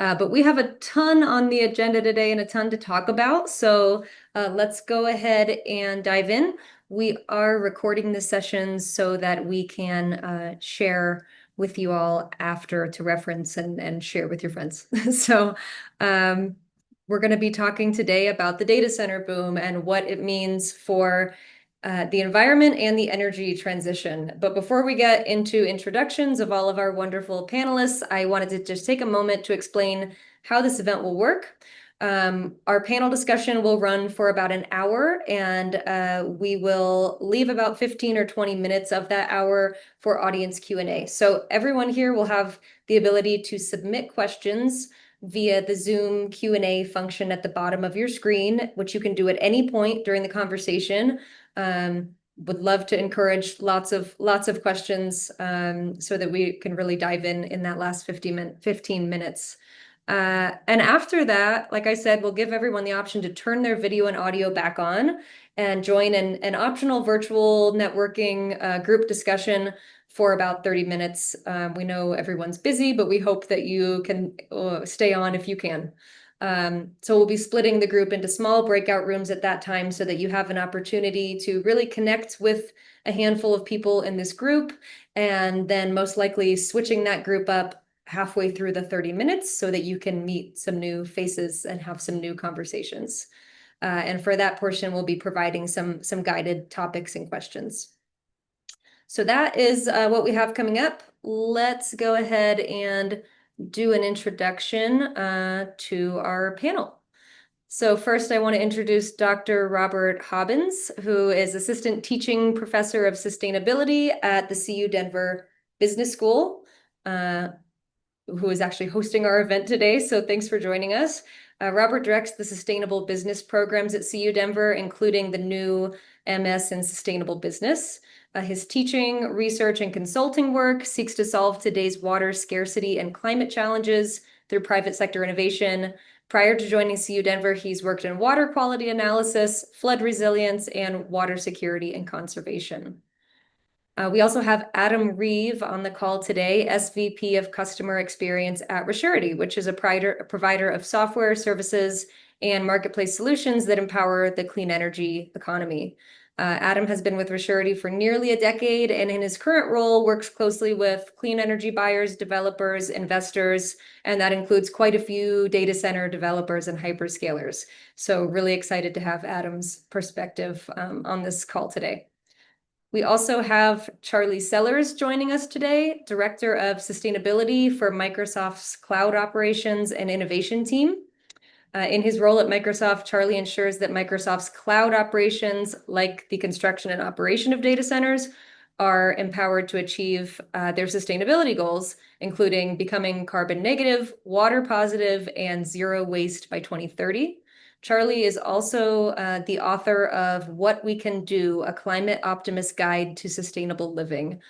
But we have a ton on the agenda today and a ton to talk about. So let's go ahead and dive in. We are recording the sessions so that we can share with you all after to reference and share with your friends. So we're going to be talking today about the data center boom and what it means for the environment and the energy transition. But before we get into introductions of all of our wonderful panelists, I wanted to just take a moment to explain how this event will work. Our panel discussion will run for about an hour, and we will leave about 15 or 20 minutes of that hour for audience Q&A. So everyone here will have the ability to submit questions via the Zoom Q&A function at the bottom of your screen, which you can do at any point during the conversation. Would love to encourage lots of questions so that we can really dive in that last 15 minutes. And after that, like I said, we'll give everyone the option to turn their video and audio back on and join an optional virtual networking group discussion for about 30 minutes. We know everyone's busy, but we hope that you can stay on if you can. So we'll be splitting the group into small breakout rooms at that time so that you have an opportunity to really connect with a handful of people in this group, and then most likely switching that group up halfway through the 30 minutes so that you can meet some new faces and have some new conversations. And for that portion, we'll be providing some guided topics and questions. So that is what we have coming up. Let's go ahead and do an introduction to our panel. So first, I want to introduce Dr. Robert Hobbins, who is Assistant Teaching Professor of Sustainability at the CU Denver Business School, who is actually hosting our event today. So thanks for joining us. Robert directs the sustainable business programs at CU Denver, including the new MS in Sustainable Business. His teaching, research, and consulting work seeks to solve today's water scarcity and climate challenges through private sector innovation. Prior to joining CU Denver, he's worked in water quality analysis, flood resilience, and water security and conservation. We also have Adam Reeve on the call today, SVP of Customer Experience at Resurety, which is a provider of software, services, and marketplace solutions that empower the clean energy economy. Adam has been with Resurety for nearly a decade, and in his current role works closely with clean energy buyers, developers, investors, and that includes quite a few data center developers and hyperscalers. So really excited to have Adam's perspective on this call today. We also have Charlie Sellars joining us today, Director of Sustainability for Microsoft's Cloud Operations and Innovation team. In his role at Microsoft, Charlie ensures that Microsoft's cloud operations, like the construction and operation of data centers, are empowered to achieve their sustainability goals, including becoming carbon negative, water positive, and zero waste by 2030. Charlie is also the author of What We Can Do, a Climate Optimist Guide to Sustainable Living.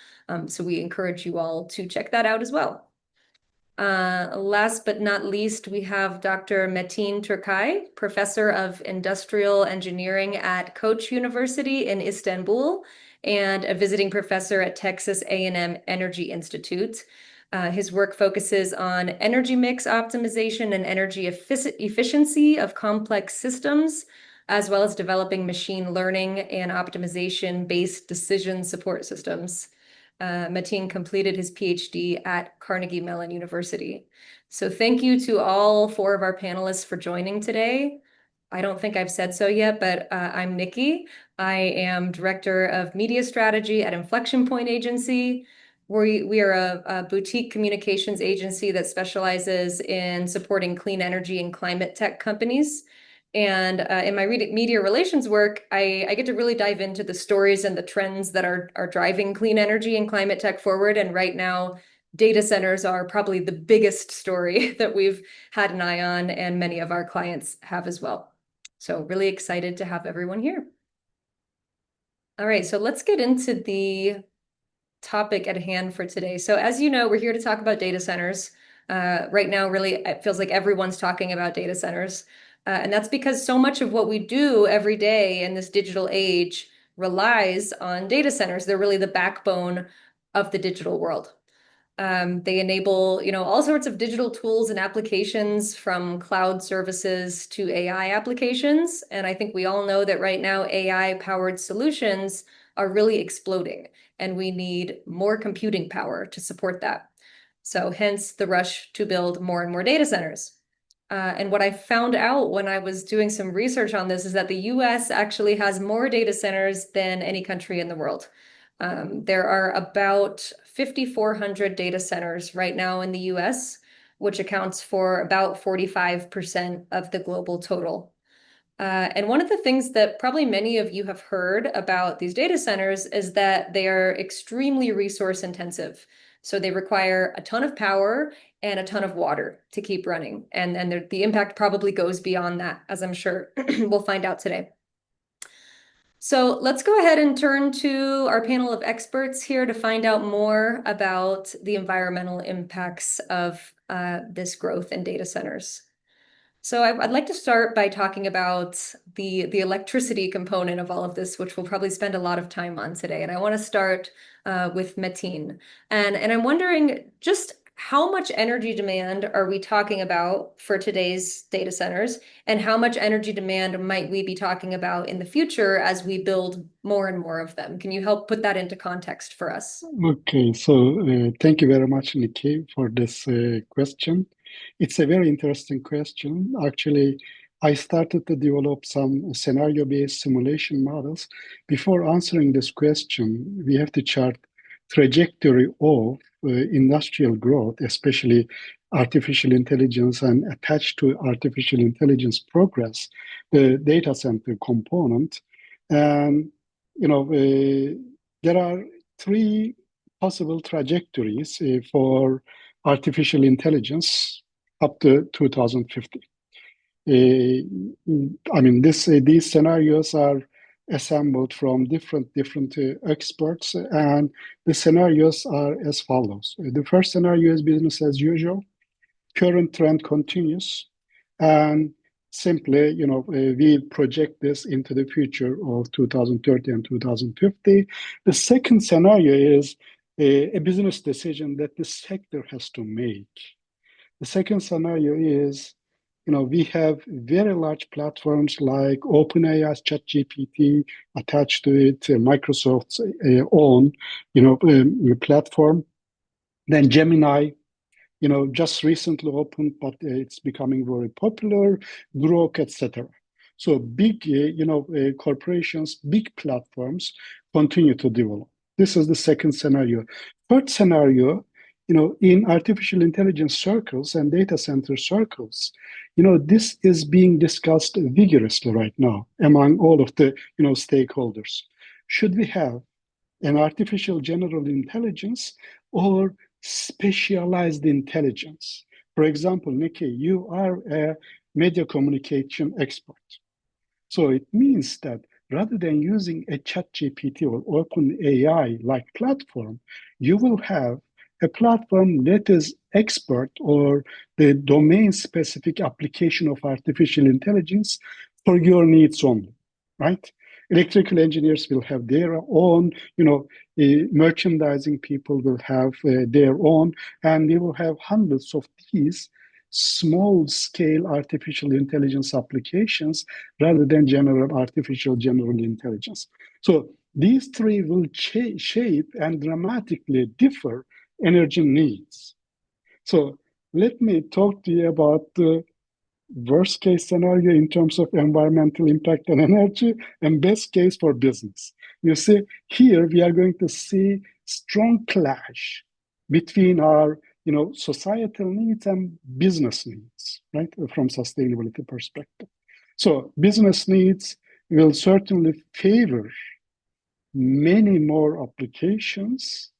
So we encourage you all to check that out as well. Last but not least, we have Dr. Metin Turkay, Professor of Industrial Engineering at Koç University in Istanbul, and a visiting professor at Texas A&M Energy Institute. His work focuses on energy mix optimization and energy efficiency of complex systems, as well as developing machine learning and optimization-based decision support systems. Metin completed his PhD at Carnegie Mellon University. So thank you to all four of our panelists for joining today. I don't think I've said so yet, but I'm Nikki. I am Director of Media Strategy at Inflection Point Agency. We are a boutique communications agency that specializes in supporting clean energy and climate tech companies. And in my media relations work, I get to really dive into the stories and the trends that are driving clean energy and climate tech forward. And right now, data centers are probably the biggest story that we've had an eye on, and many of our clients have as well. So really excited to have everyone here. All right, so let's get into the topic at hand for today. So as you know, we're here to talk about data centers. Right now, really, it feels like everyone's talking about data centers. And that's because so much of what we do every day in this digital age relies on data centers. They're really the backbone of the digital world. They enable, all sorts of digital tools and applications from cloud services to AI applications. And I think we all know that right now AI-powered solutions are really exploding, and we need more computing power to support that. So hence the rush to build more and more data centers. And what I found out when I was doing some research on this is that the US actually has more data centers than any country in the world. There are about 5,400 data centers right now in the US, which accounts for about 45% of the global total. And one of the things that probably many of you have heard about these data centers is that they are extremely resource intensive. So they require a ton of power and a ton of water to keep running. And the impact probably goes beyond that, as I'm sure we'll find out today. So let's go ahead and turn to our panel of experts here to find out more about the environmental impacts of this growth in data centers. So I'd like to start by talking about the electricity component of all of this, which we'll probably spend a lot of time on today. And I want to start with Metin. And I'm wondering just how much energy demand are we talking about for today's data centers, and how much energy demand might we be talking about in the future as we build more and more of them? Can you help put that into context for us? Okay, so thank you very much, Nikki, for this question. It's a very interesting question. Actually, I started to develop some scenario-based simulation models. Before answering this question, we have to chart trajectory of industrial growth, especially artificial intelligence, and attached to artificial intelligence progress, the data center component. And, there are three possible trajectories for artificial intelligence up to 2050. These scenarios are assembled from different experts, and the scenarios are as follows. The first scenario is business as usual. Current trend continues, and simply, we project this into the future of 2030 and 2050. The second scenario is a business decision that the sector has to make. The second scenario is, we have very large platforms like OpenAI's ChatGPT attached to it, Microsoft's own, platform. Then Gemini, just recently opened, but it's becoming very popular, Grok, etc. So big, corporations, big platforms continue to develop. This is the second scenario. Third scenario, in artificial intelligence circles and data center circles, this is being discussed vigorously right now among all of the, stakeholders. Should we have an artificial general intelligence or specialized intelligence? For example, Nikki, you are a media communication expert. So it means that rather than using a ChatGPT or OpenAI-like platform, you will have a platform that is expert or the domain-specific application of artificial intelligence for your needs only, right? Electrical engineers will have their own, merchandising people will have their own, and we will have hundreds of these small-scale artificial intelligence applications rather than general intelligence. So these three will shape and dramatically differ energy needs. So let me talk to you about the worst case scenario in terms of environmental impact and energy, and best case for business. You see, here we are going to see strong clash between our societal needs and business needs, right, from sustainability perspective. So business needs will certainly favor many more applications,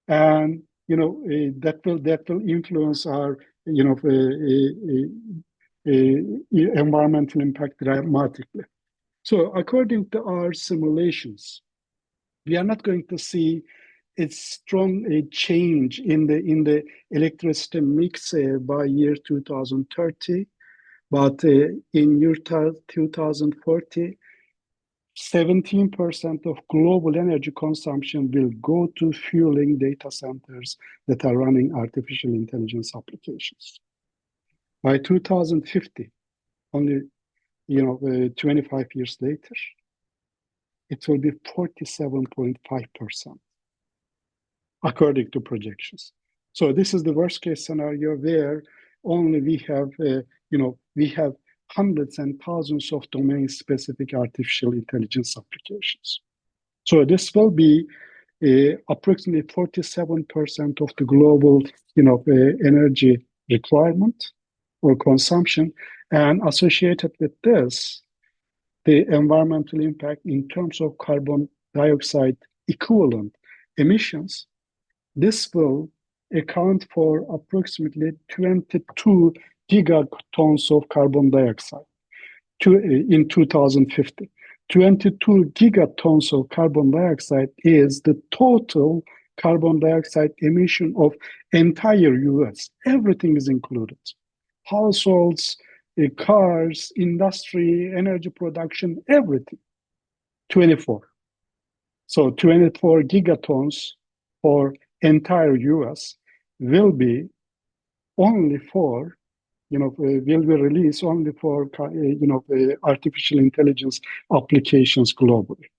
and that will influence our environmental impact dramatically. So according to our simulations, we are not going to see a strong change in the electricity mix by year 2030, but in year 2040, 17% of global energy consumption will go to fueling data centers that are running artificial intelligence applications. By 2050, only 25 years later, it will be 47.5%, according to projections. So this is the worst case scenario where only we have hundreds and thousands of domain-specific artificial intelligence applications. So this will be approximately 47% of the global, energy requirement or consumption, and associated with this, the environmental impact in terms of carbon dioxide equivalent emissions. This will account for approximately 22 gigatons of carbon dioxide in 2050. 22 gigatons of carbon dioxide is the total carbon dioxide emission of entire US. Everything is included. Households, cars, industry, energy production, everything. 24. So 24 gigatons for entire US will be only for will be released only for artificial intelligence applications globally.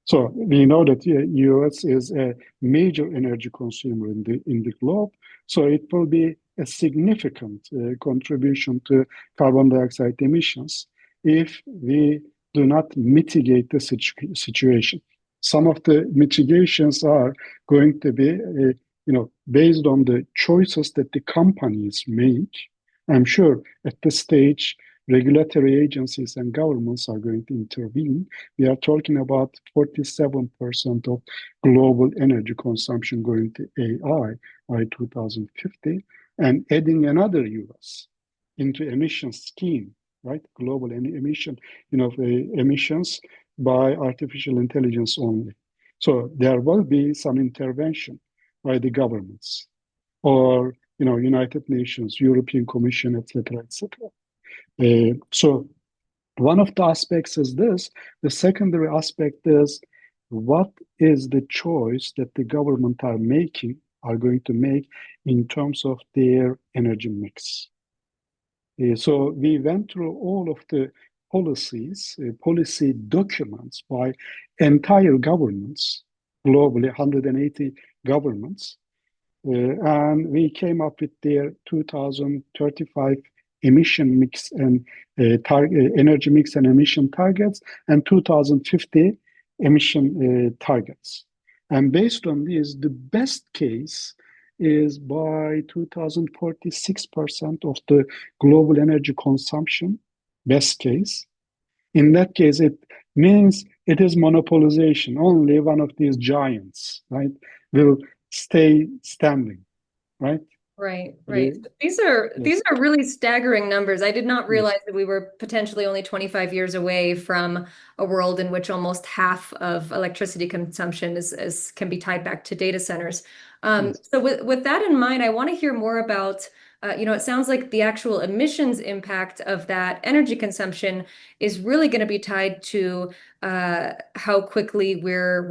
So we know that US is a major energy consumer in the globe. So it will be a significant contribution to carbon dioxide emissions if we do not mitigate the situation. Some of the mitigations are going to be based on the choices that the companies make. I'm sure at this stage, regulatory agencies and governments are going to intervene. We are talking about 47% of global energy consumption going to AI by 2050, and adding another US into emission scheme, right? Global emissions by artificial intelligence only. So there will be some intervention by the governments or United Nations, European Commission, etc., etc. So one of the aspects is this. The secondary aspect is what is the choice that the government are going to make in terms of their energy mix. So we went through all of the policy documents by entire governments, globally 180 governments, and we came up with their 2035 emission mix and energy mix and emission targets, and 2050 emission targets. And based on these, the best case is by 2040, 6% of the global energy consumption, best case. In that case, it means it is monopolization. Only one of these giants, right, will stay standing, right? Right. These are really staggering numbers. I did not realize that we were potentially only 25 years away from a world in which almost half of electricity consumption can be tied back to data centers. So with that in mind, I want to hear more about it sounds like the actual emissions impact of that energy consumption is really going to be tied to how quickly we're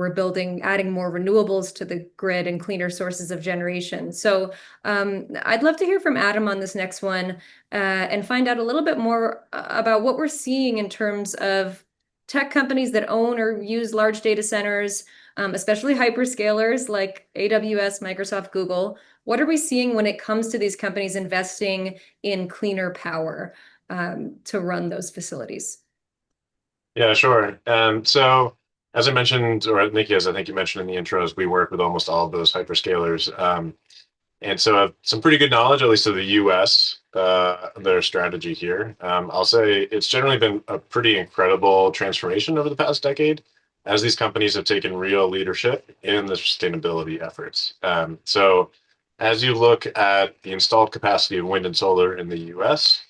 adding more renewables to the grid and cleaner sources of generation. So I'd love to hear from Adam on this next one and find out a little bit more about what we're seeing in terms of tech companies that own or use large data centers, especially hyperscalers like AWS, Microsoft, Google. What are we seeing when it comes to these companies investing in cleaner power to run those facilities? Yeah, sure. So as I mentioned, or Nikki, as I think you mentioned in the intros, we work with almost all of those hyperscalers. And so I have some pretty good knowledge, at least of the US, their strategy here. I'll say it's generally been a pretty incredible transformation over the past decade as these companies have taken real leadership in the sustainability efforts. So as you look at the installed capacity of wind and solar in the US,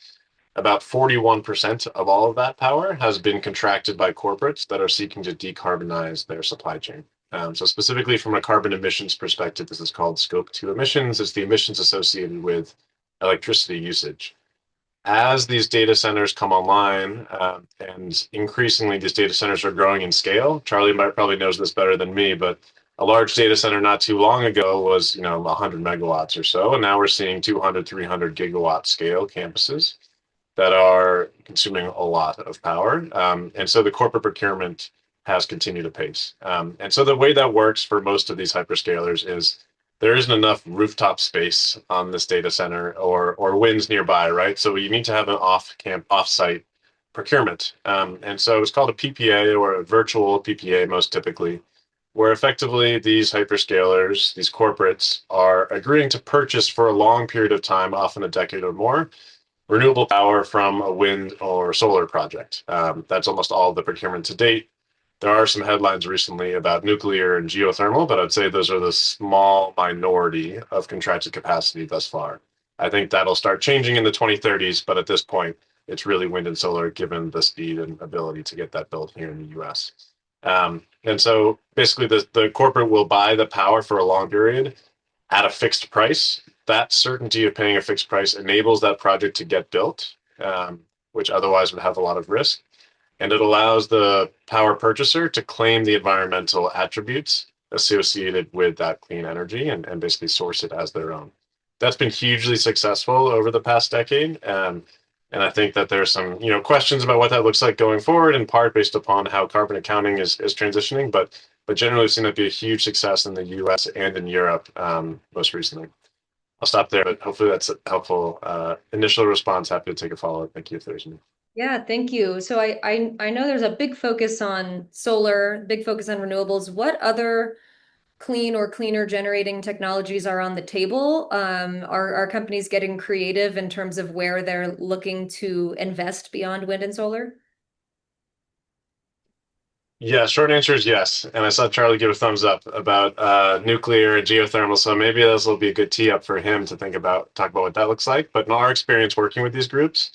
about 41% of all of that power has been contracted by corporates that are seeking to decarbonize their supply chain. So specifically from a carbon emissions perspective, this is called Scope 2 emissions. It's the emissions associated with electricity usage. as these data centers come online, and increasingly these data centers are growing in scale. Charlie might probably knows this better than me, but a large data center not too long ago was, 100 megawatts or so, and now we're seeing 200, 300 gigawatt scale campuses that are consuming a lot of power. And so the corporate procurement has continued apace. And so the way that works for most of these hyperscalers is there isn't enough rooftop space on this data center or winds nearby, right? So you need to have an off-site procurement. And so it's called a PPA or a virtual PPA most typically, where effectively these hyperscalers, these corporates are agreeing to purchase for a long period of time, often a decade or more, renewable power from a wind or solar project. That's almost all of the procurement to date. There are some headlines recently about nuclear and geothermal, but I'd say those are the small minority of contracted capacity thus far. I think that'll start changing in the 2030s, but at this point, it's really wind and solar given the speed and ability to get that built here in the US. And so basically the corporate will buy the power for a long period at a fixed price. That certainty of paying a fixed price enables that project to get built, which otherwise would have a lot of risk. And it allows the power purchaser to claim the environmental attributes associated with that clean energy and basically source it as their own. That's been hugely successful over the past decade. And I think that there's some, questions about what that looks like going forward, in part based upon how carbon accounting is transitioning. But generally, we've seen that be a huge success in the U.S. and in Europe most recently. I'll stop there, but hopefully that's a helpful initial response. Happy to take a follow-up. Thank you if there's any. Yeah, thank you. So I know there's a big focus on solar, big focus on renewables. What other clean or cleaner generating technologies are on the table? Are companies getting creative in terms of where they're looking to invest beyond wind and solar? Yeah, short answer is yes. And I saw Charlie give a thumbs up about nuclear and geothermal. So maybe this will be a good tee up for him to talk about what that looks like. But in our experience working with these groups,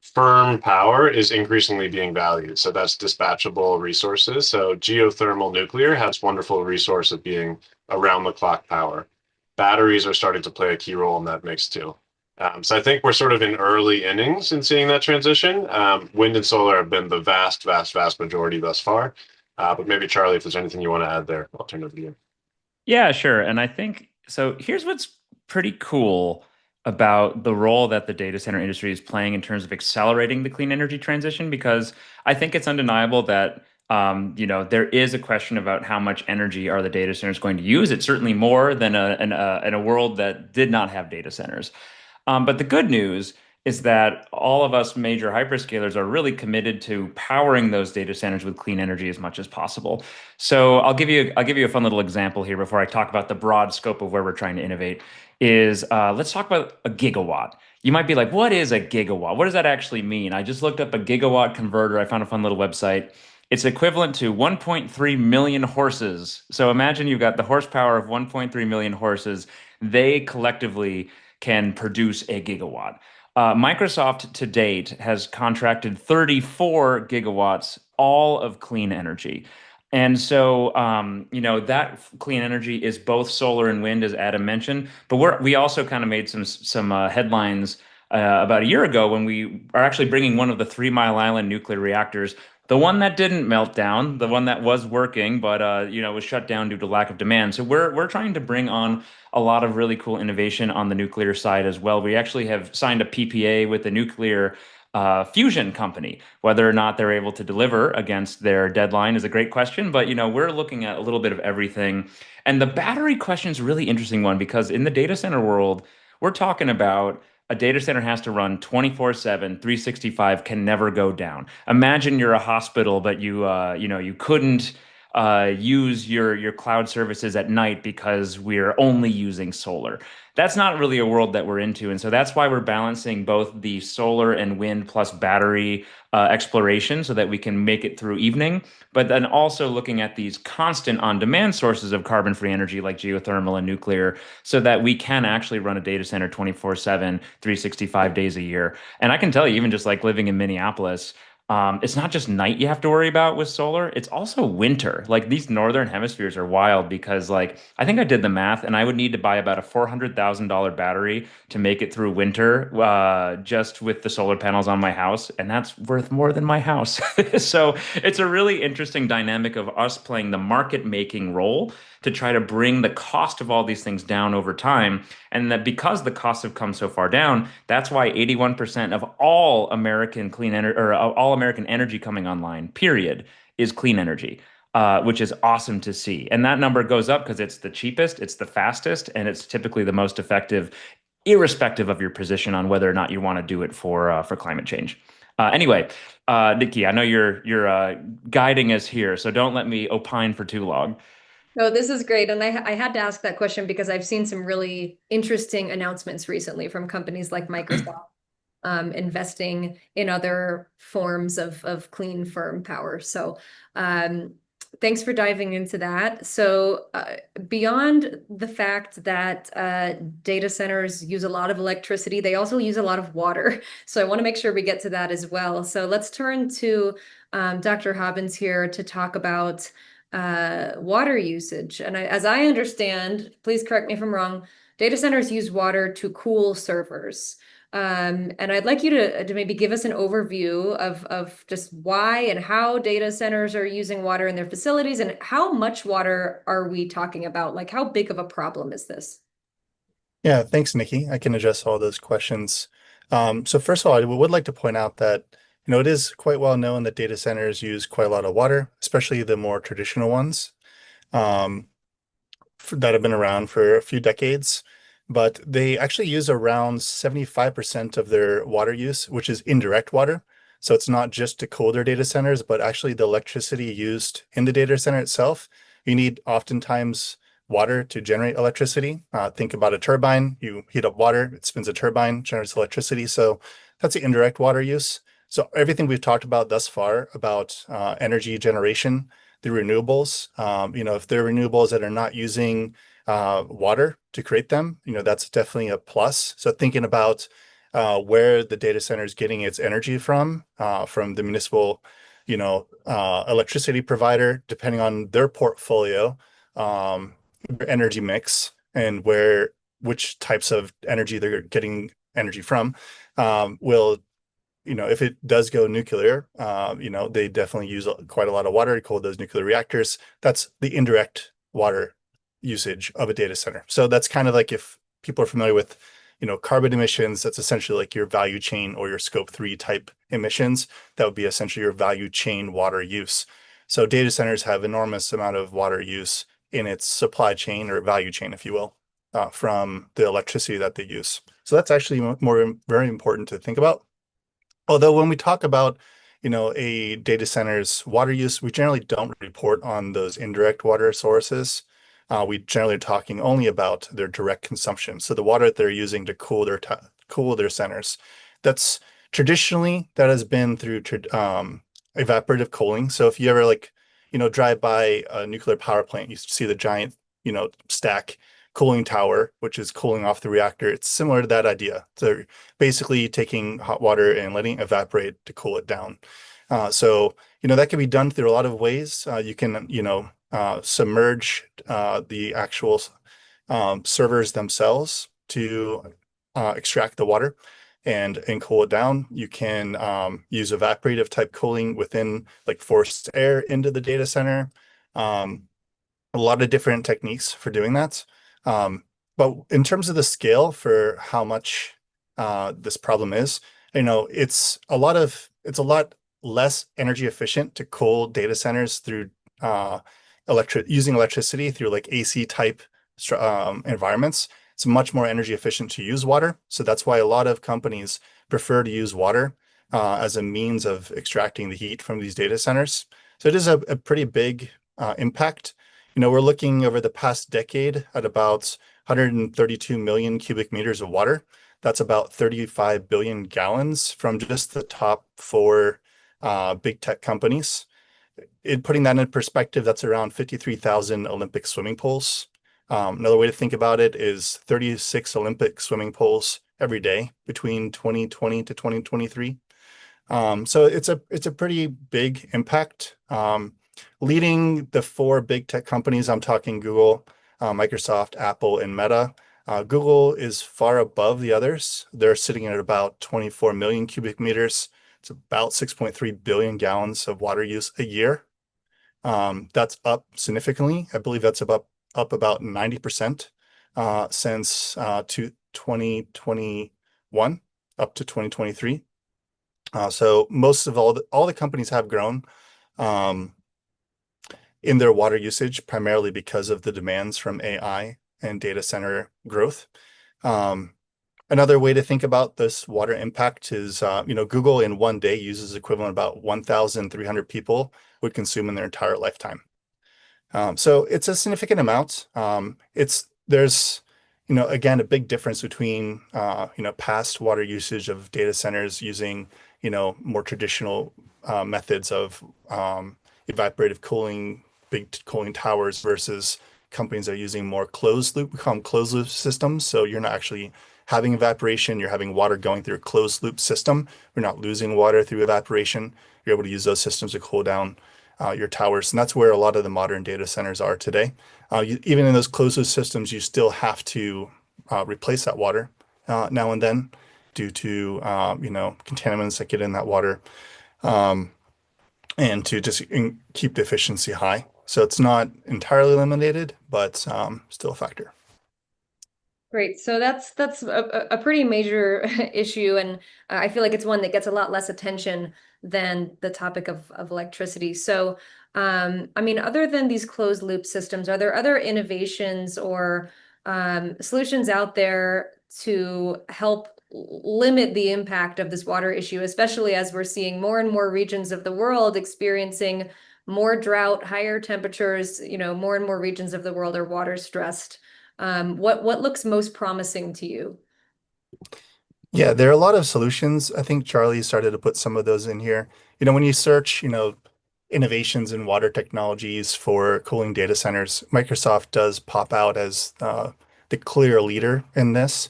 firm power is increasingly being valued. So that's dispatchable resources. So geothermal nuclear has wonderful resource of being around the clock power. Batteries are starting to play a key role in that mix too. So I think we're sort of in early innings in seeing that transition. Wind and solar have been the vast, vast, vast majority thus far. But maybe Charlie, if there's anything you want to add there, I'll turn it over to you. Yeah, sure. And I think so. Here's what's pretty cool about the role that the data center industry is playing in terms of accelerating the clean energy transition, because I think it's undeniable that there is a question about how much energy are the data centers going to use. It's certainly more than in a world that did not have data centers. But the good news is that all of us major hyperscalers are really committed to powering those data centers with clean energy as much as possible. So I'll give you a fun little example here before I talk about the broad scope of where we're trying to innovate. Let's talk about a gigawatt. You might be like, what is a gigawatt? What does that actually mean? I just looked up a gigawatt converter. I found a fun little website. It's equivalent to 1.3 million horses. So imagine you've got the horsepower of 1.3 million horses. They collectively can produce a gigawatt. Microsoft to date has contracted 34 gigawatts, all of clean energy. And so, that clean energy is both solar and wind, as Adam mentioned. But we also kind of made some headlines about a year ago when we are actually bringing one of the 3 Mile Island nuclear reactors, the one that didn't melt down, the one that was working, but was shut down due to lack of demand. So we're trying to bring on a lot of really cool innovation on the nuclear side as well. We actually have signed a PPA with a nuclear fusion company. Whether or not they're able to deliver against their deadline is a great question, but we're looking at a little bit of everything. And the battery question is a really interesting one, because in the data center world, we're talking about a data center has to run 24/7, 365, can never go down. Imagine you're a hospital, but you couldn't use your cloud services at night because we're only using solar. That's not really a world that we're into. And so that's why we're balancing both the solar and wind plus battery exploration so that we can make it through evening, but then also looking at these constant on-demand sources of carbon-free energy like geothermal and nuclear so that we can actually run a data center 24/7, 365 days a year. And I can tell you, even just like living in Minneapolis, It's not just night you have to worry about with solar, it's also winter. Like these northern hemispheres are wild because like I think I did the math and I would need to buy about a $400,000 battery to make it through winter just with the solar panels on my house, and that's worth more than my house. So it's a really interesting dynamic of us playing the market making role to try to bring the cost of all these things down over time. And that because the costs have come so far down, that's why 81% of all American clean energy or all American energy coming online, period, is clean energy. Which is awesome to see. And that number goes up because it's the cheapest, it's the fastest, and it's typically the most effective, irrespective of your position on whether or not you want to do it for climate change. Anyway, Nikki, I know you're guiding us here, so don't let me opine for too long. No, this is great. And I had to ask that question because I've seen some really interesting announcements recently from companies like Microsoft investing in other forms of clean, firm power. So thanks for diving into that. So beyond the fact that data centers use a lot of electricity, they also use a lot of water. So I want to make sure we get to that as well. So let's turn to Dr. Hobbins here to talk about water usage. And as I understand, please correct me if I'm wrong, data centers use water to cool servers. And I'd like you to maybe give us an overview of just why and how data centers are using water in their facilities and how much water are we talking about? Like, how big of a problem is this? Yeah, thanks, Nikki. I can address all those questions. So first of all, I would like to point out that, it is quite well known that data centers use quite a lot of water, especially the more traditional ones. That have been around for a few decades, but they actually use around 75% of their water use, which is indirect water. So it's not just to cool their data centers, but actually the electricity used in the data center itself. You need oftentimes water to generate electricity. Think about a turbine. You heat up water, it spins a turbine, generates electricity. So that's the indirect water use. So everything we've talked about thus far about energy generation, the renewables, if they're renewables that are not using water to create them, that's definitely a plus. So thinking about where the data center is getting its energy from the municipal, electricity provider, depending on their portfolio, their energy mix, and which types of energy they're getting energy from, will if it does go nuclear, they definitely use quite a lot of water to cool those nuclear reactors. That's the indirect water usage of a data center. So that's kind of like if people are familiar with, carbon emissions, that's essentially like your value chain or your scope 3 type emissions. That would be essentially your value chain water use. So data centers have enormous amount of water use in its supply chain or value chain, if you will, from the electricity that they use. So that's actually very important to think about. Although when we talk about, a data center's water use, we generally don't report on those indirect water sources. We generally are talking only about their direct consumption. So the water that they're using to cool their centers. That's traditionally that has been through evaporative cooling. So if you ever drive by a nuclear power plant, you see the giant, stack cooling tower, which is cooling off the reactor. It's similar to that idea. So basically taking hot water and letting it evaporate to cool it down. So that can be done through a lot of ways. You can, submerge the actual servers themselves to extract the water and cool it down. You can use evaporative type cooling within like forced air into the data center. A lot of different techniques for doing that. But in terms of the scale for how much this problem is, it's a lot less energy efficient to cool data centers through using electricity through like AC type environments. It's much more energy efficient to use water. So that's why a lot of companies prefer to use water as a means of extracting the heat from these data centers. So it is a pretty big impact. We're looking over the past decade at about 132 million cubic meters of water. That's about 35 billion gallons from just the top 4 big tech companies. Putting that in perspective, that's around 53,000 Olympic swimming pools. Another way to think about it is 36 Olympic swimming pools every day between 2020 to 2023. So it's a pretty big impact. Leading the 4 big tech companies, I'm talking Google, Microsoft, Apple, and Meta. Google is far above the others. They're sitting at about 24 million cubic meters. It's about 6.3 billion gallons of water use a year. That's up significantly. I believe that's up about 90% since 2021 up to 2023. So most of all the companies have grown in their water usage, primarily because of the demands from AI and data center growth. Another way to think about this water impact is, Google in one day uses equivalent about 1,300 people would consume in their entire lifetime. So it's a significant amount. There's, again, a big difference between, past water usage of data centers using, more traditional methods of evaporative cooling, big cooling towers versus companies that are using more closed loop, we call them closed loop systems. So you're not actually having evaporation, you're having water going through a closed loop system. You're not losing water through evaporation. You're able to use those systems to cool down your towers. And that's where a lot of the modern data centers are today. Even in those closed loop systems, you still have to replace that water now and then due to contaminants that get in that water, and to just keep the efficiency high. So it's not entirely eliminated, but still a factor. Great. So that's a pretty major issue, and I feel like it's one that gets a lot less attention than the topic of electricity. So, I mean, other than these closed loop systems, are there other innovations or solutions out there to help limit the impact of this water issue, especially as we're seeing more and more regions of the world experiencing more drought, higher temperatures, more and more regions of the world are water stressed. What looks most promising to you? Yeah, there are a lot of solutions. I think Charlie started to put some of those in here. When you search, innovations in water technologies for cooling data centers, Microsoft does pop out as the clear leader in this.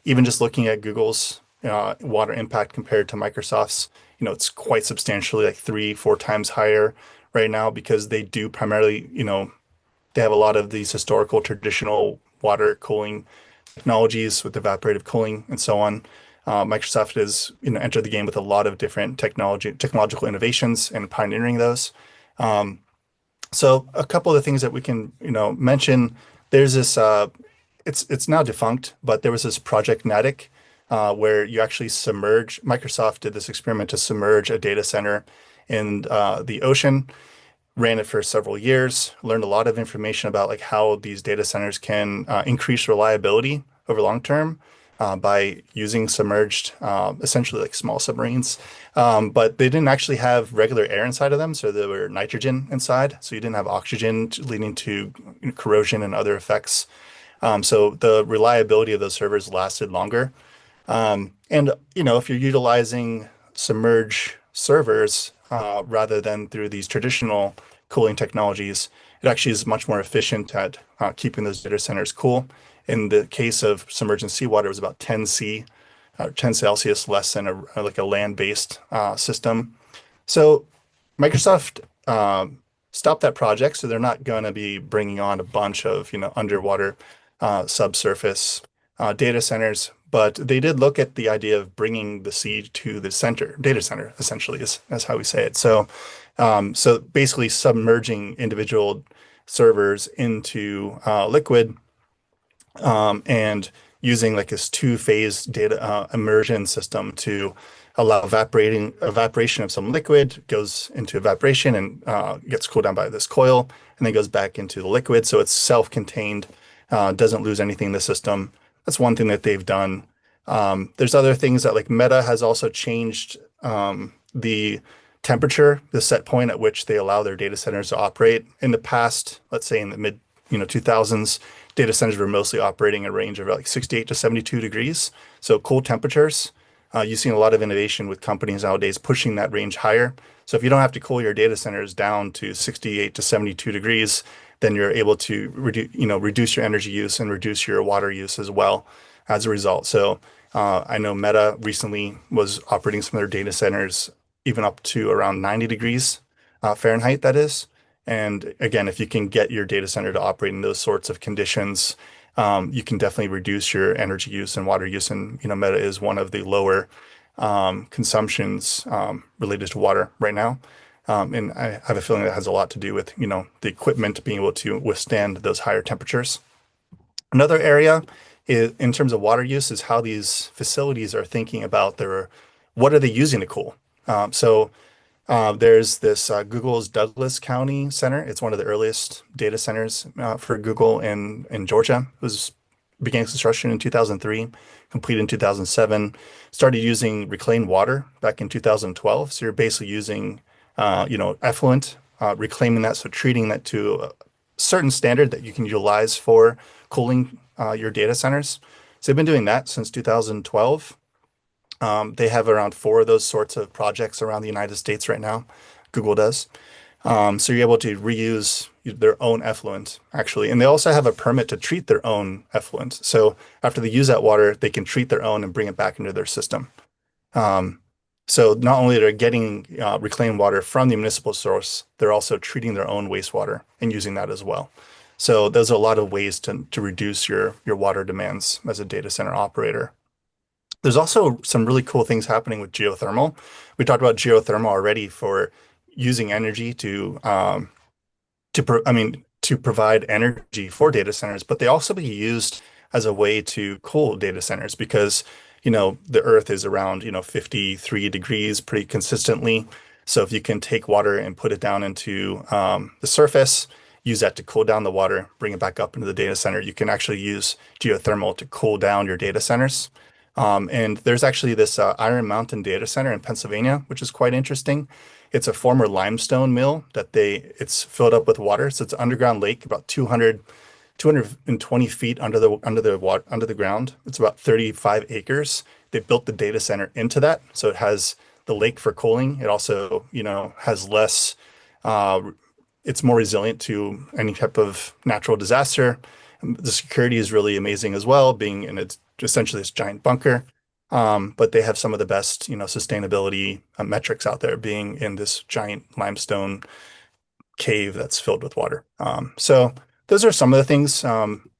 Even just looking at Google's water impact compared to Microsoft's, it's quite substantially like 3-4 times higher right now because they do primarily, they have a lot of these historical traditional water cooling technologies with evaporative cooling and so on. Microsoft has entered the game with a lot of different technological innovations and pioneering those. So a couple of the things that we can mention. There's this it's now defunct, but there was this Project Natick where you actually submerge. Microsoft did this experiment to submerge a data center in the ocean. Ran it for several years, learned a lot of information about like how these data centers can increase reliability over long term by using submerged, essentially like small submarines. But they didn't actually have regular air inside of them, so there were nitrogen inside. So you didn't have oxygen leading to corrosion and other effects. So the reliability of those servers lasted longer. And if you're utilizing submerged servers rather than through these traditional cooling technologies, it actually is much more efficient at keeping those data centers cool. In the case of submerged seawater, it was about 10 Celsius less than a land-based system. So Microsoft stopped that project, so they're not going to be bringing on a bunch of underwater subsurface data centers. But they did look at the idea of bringing the sea to the data center, essentially, is how we say it. So basically submerging individual servers into liquid and using like this 2-phase data immersion system to allow evaporation of some liquid, goes into evaporation and gets cooled down by this coil, and then goes back into the liquid. So it's self-contained, doesn't lose anything in the system. That's one thing that they've done. There's other things that like Meta has also changed the temperature, the set point at which they allow their data centers to operate. In the past, let's say in the mid 2000s, data centers were mostly operating a range of like 68 to 72 degrees. So cool temperatures. You've seen a lot of innovation with companies nowadays pushing that range higher. So if you don't have to cool your data centers down to 68 to 72 degrees, then you're able to reduce your energy use and reduce your water use as well as a result. So I know Meta recently was operating some of their data centers even up to around 90 degrees Fahrenheit, that is. And again, if you can get your data center to operate in those sorts of conditions, you can definitely reduce your energy use and water use. And Meta is one of the lower consumptions related to water right now. And I have a feeling that has a lot to do with the equipment being able to withstand those higher temperatures. Another area in terms of water use is how these facilities are thinking about what are they using to cool. There's this Google's Douglas County Center. It's one of the earliest data centers for Google in Georgia. It began construction in 2003, completed in 2007. Started using reclaimed water back in 2012. So you're basically using, effluent, reclaiming that, so treating that to a certain standard that you can utilize for cooling your data centers. So they've been doing that since 2012. They have around 4 of those sorts of projects around the United States right now. Google does. So you're able to reuse their own effluent, actually. And they also have a permit to treat their own effluent. So after they use that water, they can treat their own and bring it back into their system. So not only are they getting reclaimed water from the municipal source, they're also treating their own wastewater and using that as well. So there's a lot of ways to reduce your water demands as a data center operator. There's also some really cool things happening with geothermal. We talked about geothermal already for using energy to provide energy for data centers, but they also be used as a way to cool data centers because the Earth is around 53 degrees pretty consistently. So if you can take water and put it down into the surface, use that to cool down the water, bring it back up into the data center, you can actually use geothermal to cool down your data centers. And there's actually this Iron Mountain data center in Pennsylvania, which is quite interesting. It's a former limestone mill it's filled up with water. So it's an underground lake, about 220 feet under the ground. It's about 35 acres. They built the data center into that. So it has the lake for cooling. It also, has less, it's more resilient to any type of natural disaster. The security is really amazing as well, being in essentially this giant bunker. But they have some of the best, sustainability metrics out there, being in this giant limestone cave that's filled with water. So those are some of the things.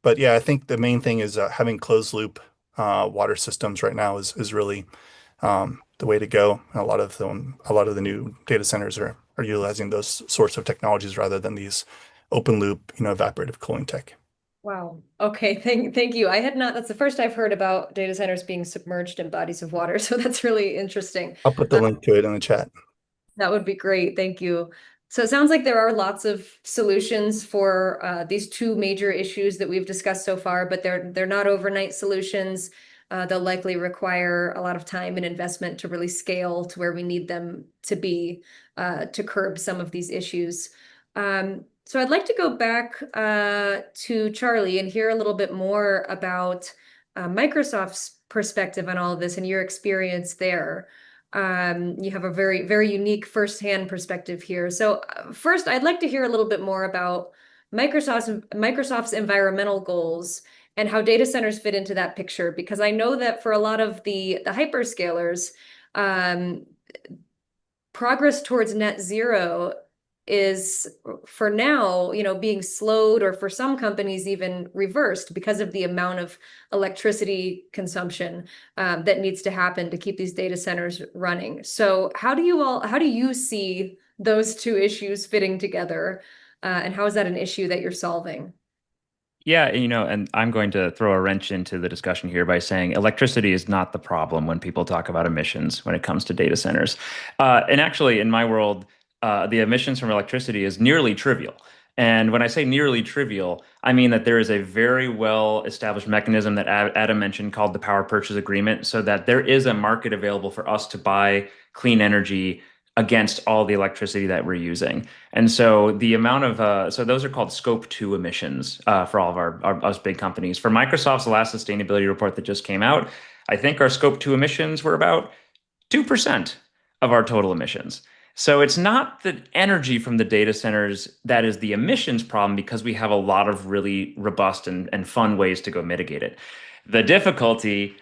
But yeah, I think the main thing is having closed loop water systems right now is really the way to go. And a lot of the new data centers are utilizing those sorts of technologies rather than these open loop, evaporative cooling tech. Wow. Okay. Thank you. That's the first I've heard about data centers being submerged in bodies of water. So that's really interesting. I'll put the link to it in the chat. That would be great. Thank you. So it sounds like there are lots of solutions for these 2 major issues that we've discussed so far, but they're not overnight solutions. They'll likely require a lot of time and investment to really scale to where we need them to be to curb some of these issues. So I'd like to go back to Charlie and hear a little bit more about Microsoft's perspective on all of this and your experience there. You have a very, very unique firsthand perspective here. So first, I'd like to hear a little bit more about Microsoft's environmental goals and how data centers fit into that picture, because I know that for a lot of the hyperscalers, progress towards net zero is for now, being slowed, or for some companies even reversed because of the amount of electricity consumption that needs to happen to keep these data centers running. So how do you see those 2 issues fitting together? And how is that an issue that you're solving? Yeah, and I'm going to throw a wrench into the discussion here by saying electricity is not the problem when people talk about emissions when it comes to data centers. And actually, in my world, the emissions from electricity is nearly trivial. And when I say nearly trivial, I mean that there is a very well-established mechanism that Adam mentioned called the Power Purchase Agreement, so that there is a market available for us to buy clean energy against all the electricity that we're using. And so the amount of, so those are called Scope 2 emissions for all of us big companies. For Microsoft's last sustainability report that just came out, I think our Scope 2 emissions were about 2% of our total emissions. So it's not the energy from the data centers that is the emissions problem, because we have a lot of really robust and fun ways to go mitigate it. The difficulty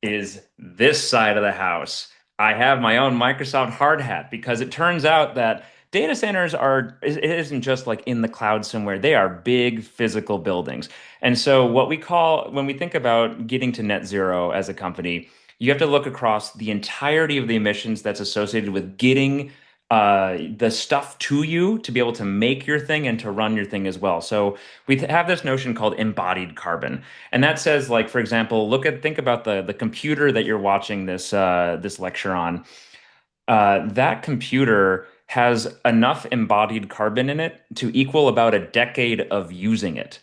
is this side of the house. I have my own Microsoft hard hat because it turns out that data centers it isn't just like in the cloud somewhere. They are big physical buildings. And so when we think about getting to net zero as a company, you have to look across the entirety of the emissions that's associated with getting the stuff to you to be able to make your thing and to run your thing as well. So we have this notion called embodied carbon. And that says, like, for example, think about the computer that you're watching this lecture on. That computer has enough embodied carbon in it to equal about a decade of using it,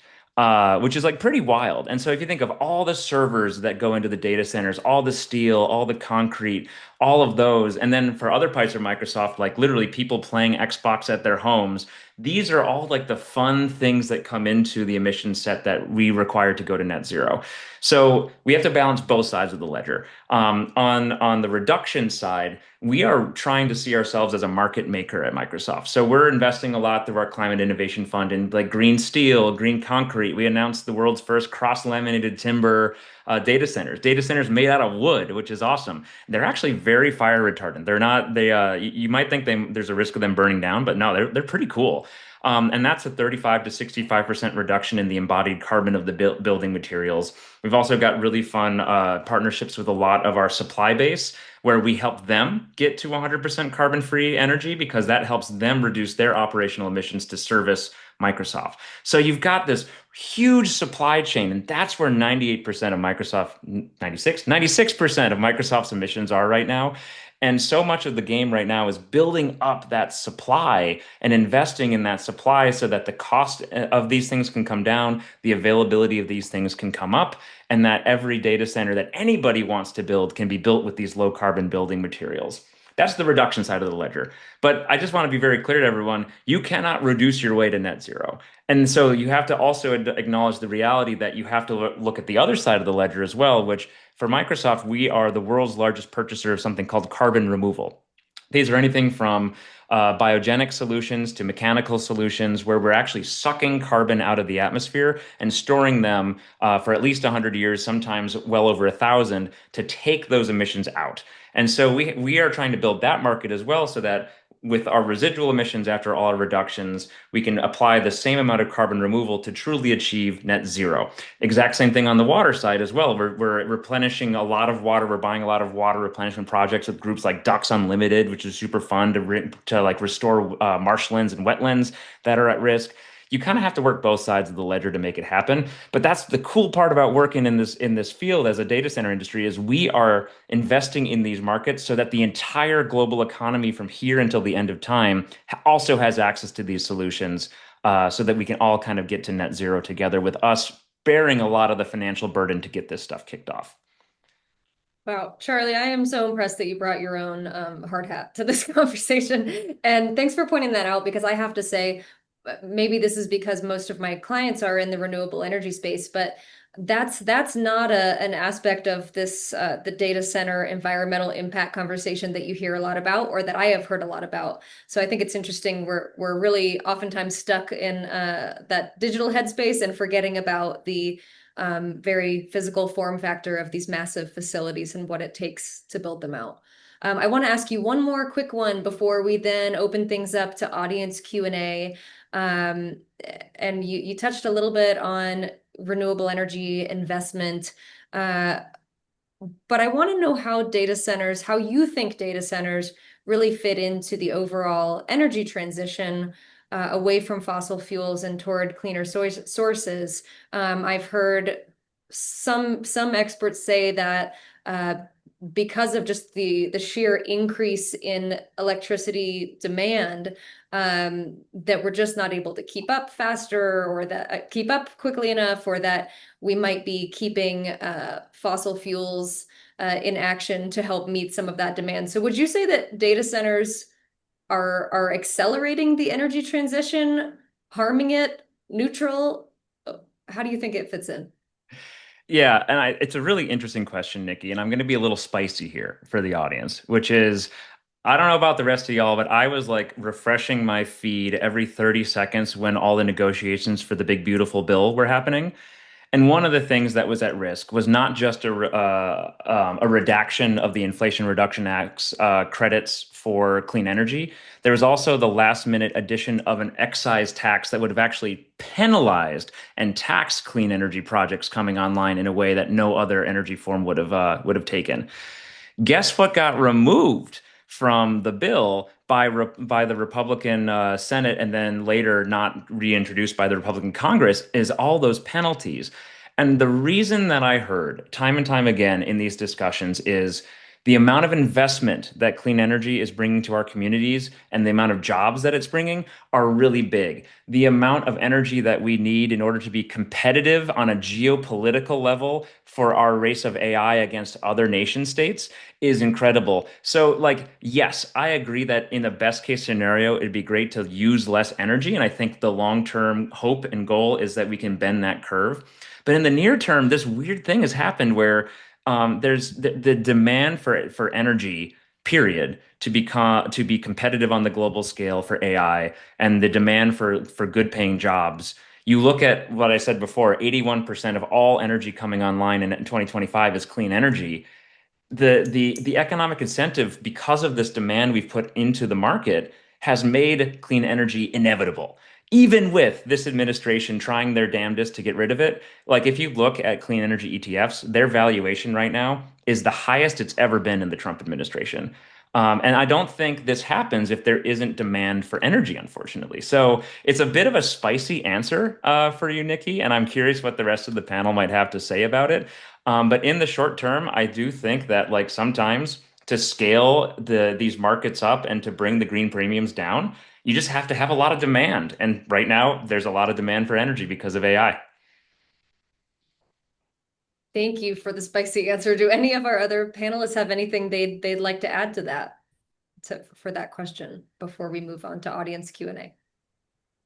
which is like pretty wild. And so if you think of all the servers that go into the data centers, all the steel, all the concrete, all of those, and then for other parts of Microsoft, like literally people playing Xbox at their homes, these are all like the fun things that come into the emission set that we require to go to net zero. So we have to balance both sides of the ledger. On the reduction side, we are trying to see ourselves as a market maker at Microsoft. So we're investing a lot through our climate innovation fund in like green steel, green concrete. We announced the world's first cross-laminated timber data centers made out of wood, which is awesome. They're actually very fire retardant. They're not you might think there's a risk of them burning down, but no, they're pretty cool. And that's a 35 to 65% reduction in the embodied carbon of the building materials. We've also got really fun partnerships with a lot of our supply base where we help them get to 100% carbon-free energy because that helps them reduce their operational emissions to service Microsoft. So you've got this huge supply chain, and that's where 98% of Microsoft, 96% of Microsoft's emissions are right now. And so much of the game right now is building up that supply and investing in that supply so that the cost of these things can come down, the availability of these things can come up, and that every data center that anybody wants to build can be built with these low carbon building materials. That's the reduction side of the ledger. But I just want to be very clear to everyone, you cannot reduce your way to net zero. And so you have to also acknowledge the reality that you have to look at the other side of the ledger as well, which for Microsoft, we are the world's largest purchaser of something called carbon removal. These are anything from biogenic solutions to mechanical solutions where we're actually sucking carbon out of the atmosphere and storing them for at least 100 years, sometimes well over 1,000, to take those emissions out. And so we are trying to build that market as well so that with our residual emissions after all our reductions, we can apply the same amount of carbon removal to truly achieve net zero. Exact same thing on the water side as well. We're replenishing a lot of water. We're buying a lot of water replenishment projects with groups like Ducks Unlimited, which is super fun to like restore marshlands and wetlands that are at risk. You kind of have to work both sides of the ledger to make it happen. But that's the cool part about working in this field as a data center industry is we are investing in these markets so that the entire global economy from here until the end of time also has access to these solutions so that we can all kind of get to net zero together with us bearing a lot of the financial burden to get this stuff kicked off. Wow, Charlie, I am so impressed that you brought your own hard hat to this conversation. And thanks for pointing that out because I have to say, maybe this is because most of my clients are in the renewable energy space, but that's not an aspect of this the data center environmental impact conversation that you hear a lot about or that I have heard a lot about. So I think it's interesting. We're really oftentimes stuck in that digital headspace and forgetting about the very physical form factor of these massive facilities and what it takes to build them out. I want to ask you one more quick one before we then open things up to audience Q&A. And you touched a little bit on renewable energy investment, but I want to know how you think data centers really fit into the overall energy transition away from fossil fuels and toward cleaner sources. I've heard some experts say that because of just the sheer increase in electricity demand, that we're just not able to keep up faster or that keep up quickly enough, or that we might be keeping fossil fuels in action to help meet some of that demand. So would you say that data centers are accelerating the energy transition, harming it, neutral? How do you think it fits in? Yeah, and it's a really interesting question, Nikki, and I'm going to be a little spicy here for the audience, which is I don't know about the rest of y'all, but I was like refreshing my feed every 30 seconds when all the negotiations for the big beautiful bill were happening. And one of the things that was at risk was not just a redaction of the Inflation Reduction Act's credits for clean energy. There was also the last minute addition of an excise tax that would have actually penalized and taxed clean energy projects coming online in a way that no other energy form would have taken. Guess what got removed from the bill by the Republican Senate and then later not reintroduced by the Republican Congress is all those penalties. And the reason that I heard time and time again in these discussions is the amount of investment that clean energy is bringing to our communities and the amount of jobs that it's bringing are really big. The amount of energy that we need in order to be competitive on a geopolitical level for our race of AI against other nation states is incredible. So, like, yes, I agree that in the best case scenario, it'd be great to use less energy. And I think the long-term hope and goal is that we can bend that curve. But in the near term, this weird thing has happened where there's the demand for energy, period, to be competitive on the global scale for AI, and the demand for good paying jobs. You look at what I said before, 81% of all energy coming online in 2025 is clean energy. The economic incentive because of this demand we've put into the market has made clean energy inevitable. Even with this administration trying their damnedest to get rid of it, like if you look at clean energy ETFs, their valuation right now is the highest it's ever been in the Trump administration. And I don't think this happens if there isn't demand for energy, unfortunately. So it's a bit of a spicy answer for you, Nikki, and I'm curious what the rest of the panel might have to say about it. But in the short term, I do think that like sometimes to scale these markets up and to bring the green premiums down, you just have to have a lot of demand. And right now, there's a lot of demand for energy because of AI. Thank you for the spicy answer. Do any of our other panelists have anything they'd like to add to that, for that question before we move on to audience Q&A?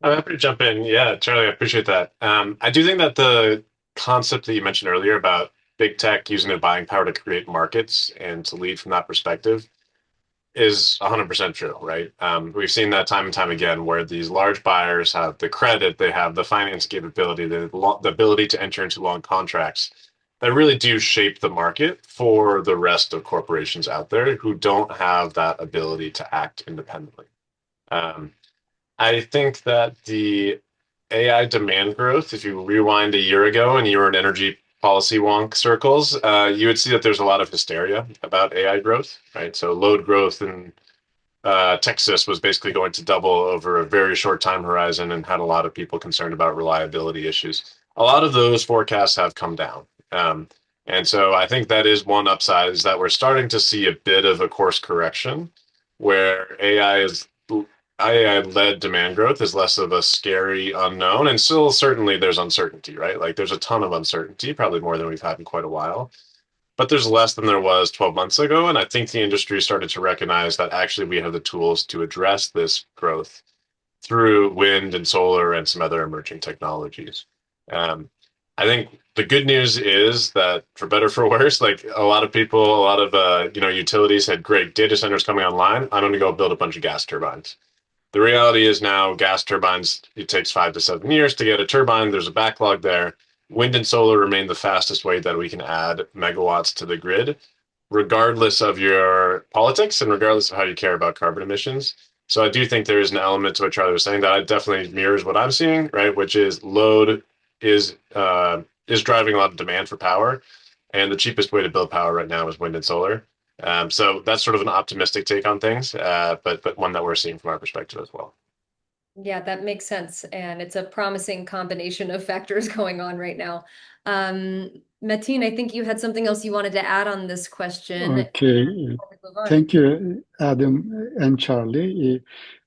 I'm happy to jump in. Yeah, Charlie, I appreciate that. I do think that the concept that you mentioned earlier about big tech using their buying power to create markets and to lead from that perspective is 100% true, right? We've seen that time and time again where these large buyers have the credit, they have the finance capability, the ability to enter into long contracts that really do shape the market for the rest of corporations out there who don't have that ability to act independently. I think that the AI demand growth, if you rewind a year ago and you were in energy policy wonk circles, you would see that there's a lot of hysteria about AI growth, right? So load growth in Texas was basically going to double over a very short time horizon and had a lot of people concerned about reliability issues. A lot of those forecasts have come down. And so I think that is one upside, is that we're starting to see a bit of a course correction where AI-led demand growth is less of a scary unknown, and still certainly there's uncertainty, right? Like there's a ton of uncertainty, probably more than we've had in quite a while, but there's less than there was 12 months ago. And I think the industry started to recognize that actually we have the tools to address this growth through wind and solar and some other emerging technologies. I think the good news is that, for better or for worse, like a lot of people, a lot of utilities had great data centers coming online. I'm going to go build a bunch of gas turbines. The reality is now gas turbines, it takes 5 to 7 years to get a turbine. There's a backlog there. Wind and solar remain the fastest way that we can add megawatts to the grid, regardless of your politics and regardless of how you care about carbon emissions. So I do think there is an element to what Charlie was saying that definitely mirrors what I'm seeing, right? Which is load is driving a lot of demand for power, and the cheapest way to build power right now is wind and solar. So that's sort of an optimistic take on things, but one that we're seeing from our perspective as well. Yeah, that makes sense. And it's a promising combination of factors going on right now. Metin, I think you had something else you wanted to add on this question. Okay, before we move on. thank you, Adam and Charlie.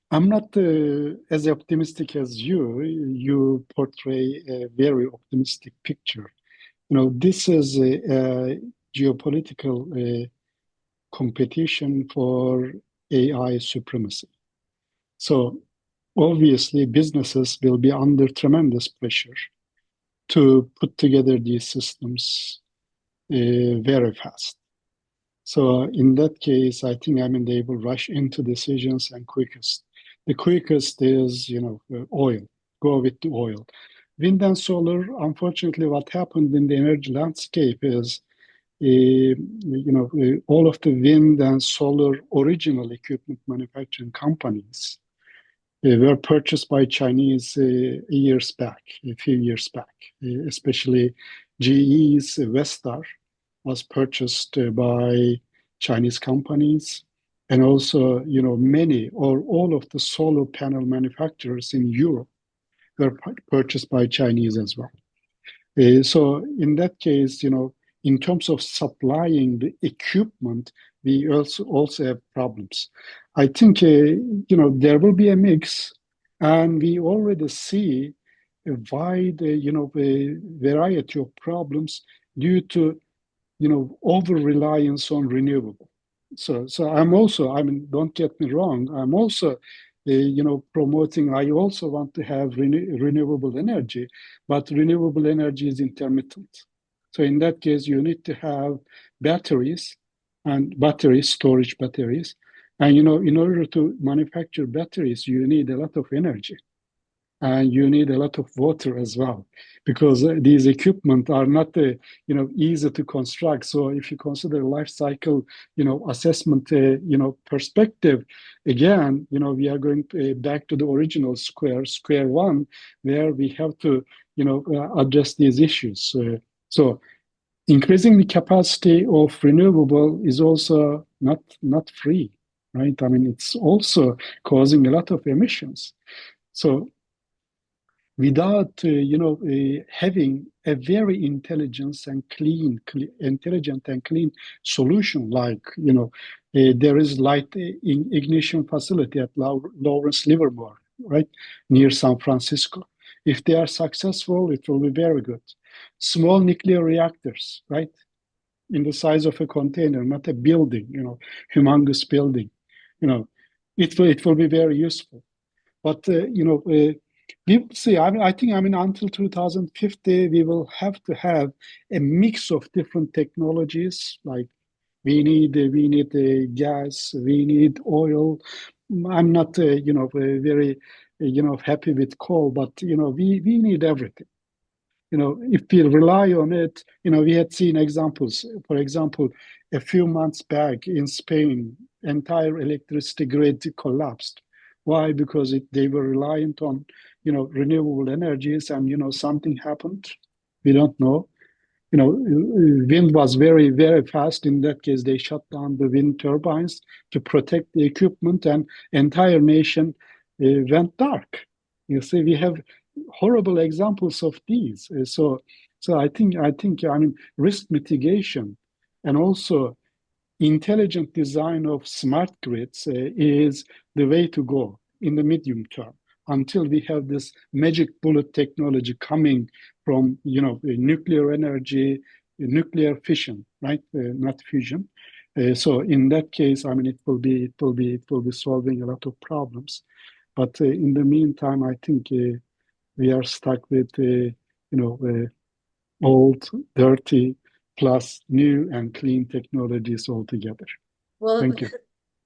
I'm not as optimistic as you. You portray a very optimistic picture. This is a geopolitical competition for AI supremacy. So obviously, businesses will be under tremendous pressure to put together these systems very fast. So in that case, I think they will rush into decisions and quickest. The quickest is, oil. Go with the oil. Wind and solar, unfortunately, what happened in the energy landscape is, all of the wind and solar original equipment manufacturing companies were purchased by Chinese a few years back, especially GE's Vestar was purchased by Chinese companies, and also, many or all of the solar panel manufacturers in Europe were purchased by Chinese as well. So in that case, in terms of supplying the equipment, we also have problems. I think, there will be a mix, and we already see a wide, a variety of problems due to, over reliance on renewable. So I mean, don't get me wrong, I'm also, promoting, I also want to have renewable energy, but renewable energy is intermittent. So in that case, you need to have batteries storage batteries. And, in order to manufacture batteries, you need a lot of energy. And you need a lot of water as well, because these equipment are not, easy to construct. So if you consider life cycle, assessment, perspective, again, we are going back to the original square one, where we have to, address these issues. So increasing the capacity of renewable is also not free, right? I mean, it's also causing a lot of emissions. So without having a very intelligent and clean solution, like there is light ignition facility at Lawrence Livermore, right near San Francisco. If they are successful, it will be very good. Small nuclear reactors, right, in the size of a container, not a building, humongous building. It will be very useful. But we will see. I think until 2050, we will have to have a mix of different technologies. Like we need gas, we need oil. I'm not very happy with coal, but we need everything. If we rely on it, we had seen examples. For example, a few months back in Spain, entire electricity grid collapsed. Why? Because they were reliant on, renewable energies, and something happened. We don't know. Wind was very, very fast. In that case, they shut down the wind turbines to protect the equipment, and entire nation went dark. You see, we have horrible examples of these. So I think risk mitigation and also intelligent design of smart grids is the way to go in the medium term, until we have this magic bullet technology coming from nuclear energy, nuclear fission, right? Not fusion. So in that case, it will be solving a lot of problems. But in the meantime, I think we are stuck with old, dirty, plus new and clean technologies altogether. Well, thank you.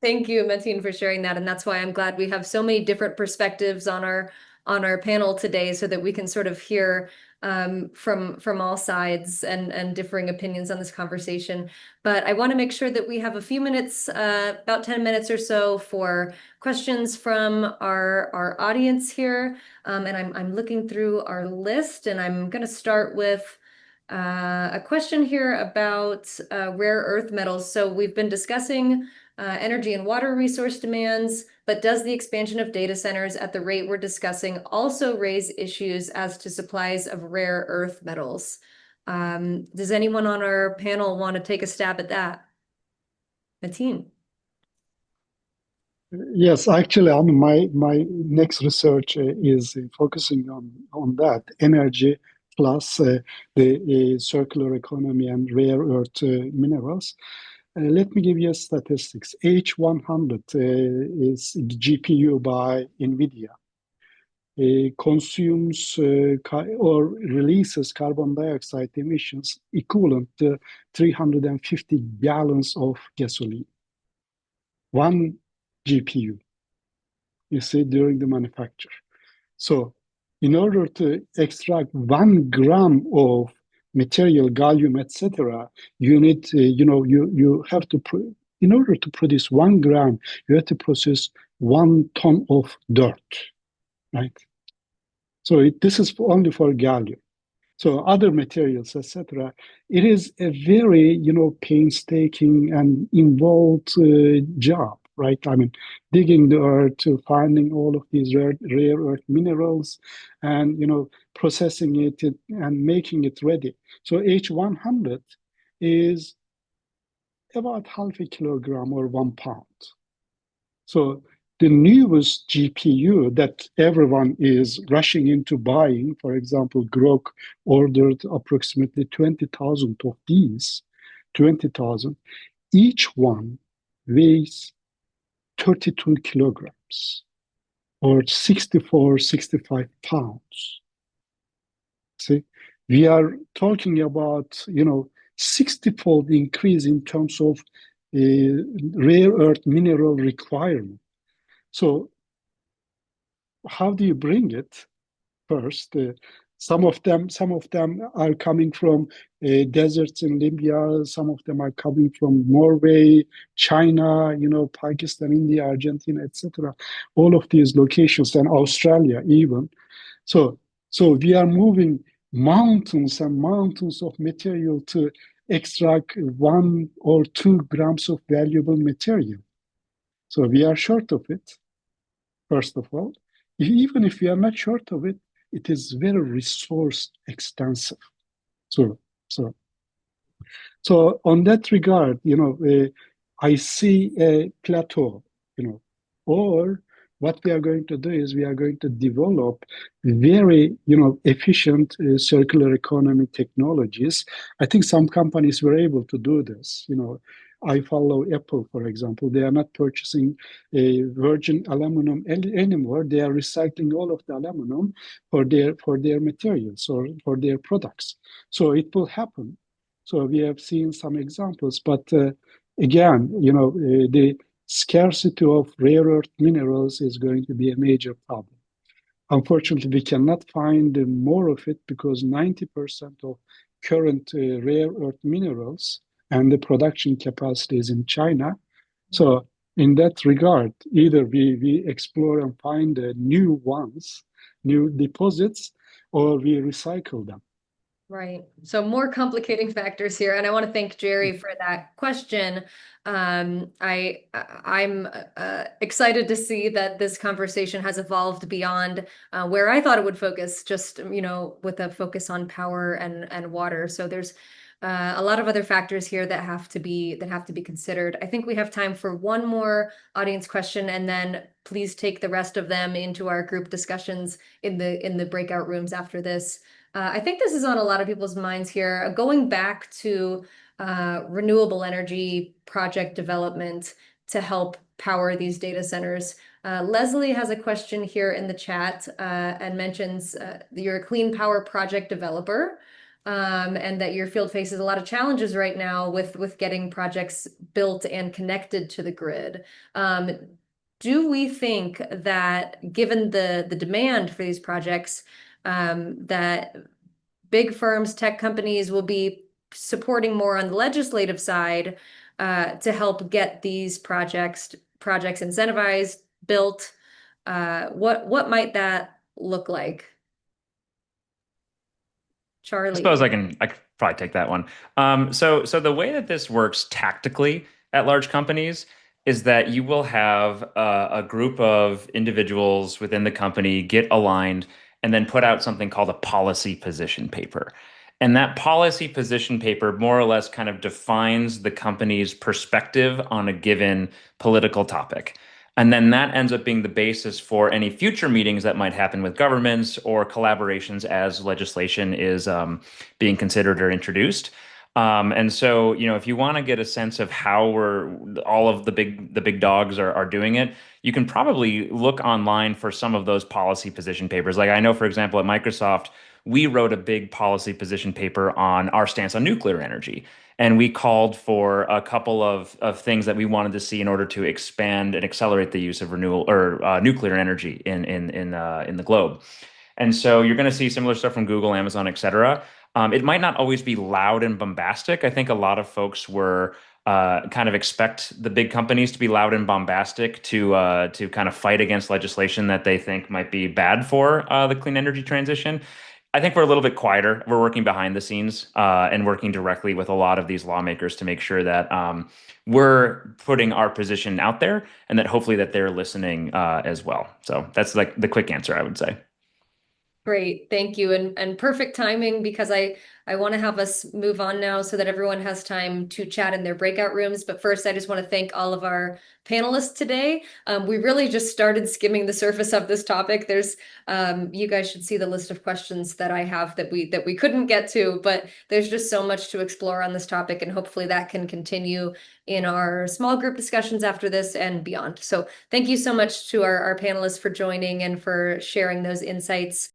Thank you, Metin, for sharing that. And that's why I'm glad we have so many different perspectives on our panel today, so that we can sort of hear from all sides and differing opinions on this conversation. But I want to make sure that we have a few minutes, about 10 minutes or so, for questions from our audience here. And I'm looking through our list, and I'm going to start with a question here about rare earth metals. So we've been discussing energy and water resource demands, but does the expansion of data centers at the rate we're discussing also raise issues as to supplies of rare earth metals? Does anyone on our panel want to take a stab at that? Metin? Yes, actually, my next research is focusing on that energy plus the circular economy and rare earth minerals. Let me give you statistics. H100 is GPU by NVIDIA. Consumes or releases carbon dioxide emissions equivalent to 350 gallons of gasoline. One GPU, you see, during the manufacture. So in order to extract 1 gram of material, gallium, etc., you need, you have to, in order to produce 1 gram, you have to process 1 ton of dirt, right? So this is only for gallium. So other materials, etc. It is a very, painstaking and involved job, right? I mean, digging the earth, to finding all of these rare earth minerals, and processing it and making it ready. So H100 is about half a kilogram or 1 pound. So the newest GPU that everyone is rushing into buying, for example, Grok ordered approximately 20,000 of these, 20,000. Each one weighs 32 kilograms or 64, 65 pounds. See, we are talking about, 60-fold increase in terms of rare earth mineral requirement. So how do you bring it? First, some of them are coming from deserts in Libya. Some of them are coming from Norway, China, Pakistan, India, Argentina, etc. All of these locations, and Australia even. So we are moving mountains and mountains of material to extract 1 or 2 grams of valuable material. So we are short of it. First of all, even if we are not short of it, it is very resource extensive. So on that regard, I see a plateau, or what we are going to do is we are going to develop very, efficient circular economy technologies. I think some companies were able to do this. I follow Apple, for example. They are not purchasing virgin aluminum anymore. They are recycling all of the aluminum for their materials or for their products. So it will happen. So we have seen some examples, but again, the scarcity of rare earth minerals is going to be a major problem. Unfortunately, we cannot find more of it because 90% of current rare earth minerals and the production capacity is in China. So in that regard, either we explore and find new ones, new deposits, or we recycle them. Right. So more complicating factors here. And I want to thank Jerry for that question. I'm excited to see that this conversation has evolved beyond where I thought it would focus, just, with a focus on power and water. So there's a lot of other factors here that have to be considered. I think we have time for one more audience question, and then please take the rest of them into our group discussions in the breakout rooms after this. I think this is on a lot of people's minds here. Going back to renewable energy project development to help power these data centers. Leslie has a question here in the chat and mentions you're a clean power project developer and that your field faces a lot of challenges right now with getting projects built and connected to the grid. Do we think that given the demand for these projects, that big firms, tech companies will be supporting more on the legislative side to help get these projects incentivized, built? What might that look like? Charlie. I suppose I can probably take that one. So the way that this works tactically at large companies is that you will have a group of individuals within the company get aligned and then put out something called a policy position paper. And that policy position paper more or less kind of defines the company's perspective on a given political topic. And then that ends up being the basis for any future meetings that might happen with governments or collaborations as legislation is being considered or introduced. And so, if you want to get a sense of how all of the big dogs are doing it, you can probably look online for some of those policy position papers. Like I know, for example, at Microsoft, we wrote a big policy position paper on our stance on nuclear energy. And we called for a couple of things that we wanted to see in order to expand and accelerate the use of renewable or nuclear energy in the globe. And so you're going to see similar stuff from Google, Amazon, et cetera. It might not always be loud and bombastic. I think a lot of folks were kind of expect the big companies to be loud and bombastic to kind of fight against legislation that they think might be bad for the clean energy transition. I think we're a little bit quieter. We're working behind the scenes and working directly with a lot of these lawmakers to make sure that we're putting our position out there and that hopefully that they're listening as well. So that's like the quick answer, I would say. Great, thank you. And perfect timing, because I want to have us move on now so that everyone has time to chat in their breakout rooms. But first, I just want to thank all of our panelists today. We really just started skimming the surface of this topic. There's you guys should see the list of questions that I have that we couldn't get to, but there's just so much to explore on this topic, and hopefully that can continue in our small group discussions after this and beyond. So thank you so much to our panelists for joining and for sharing those insights.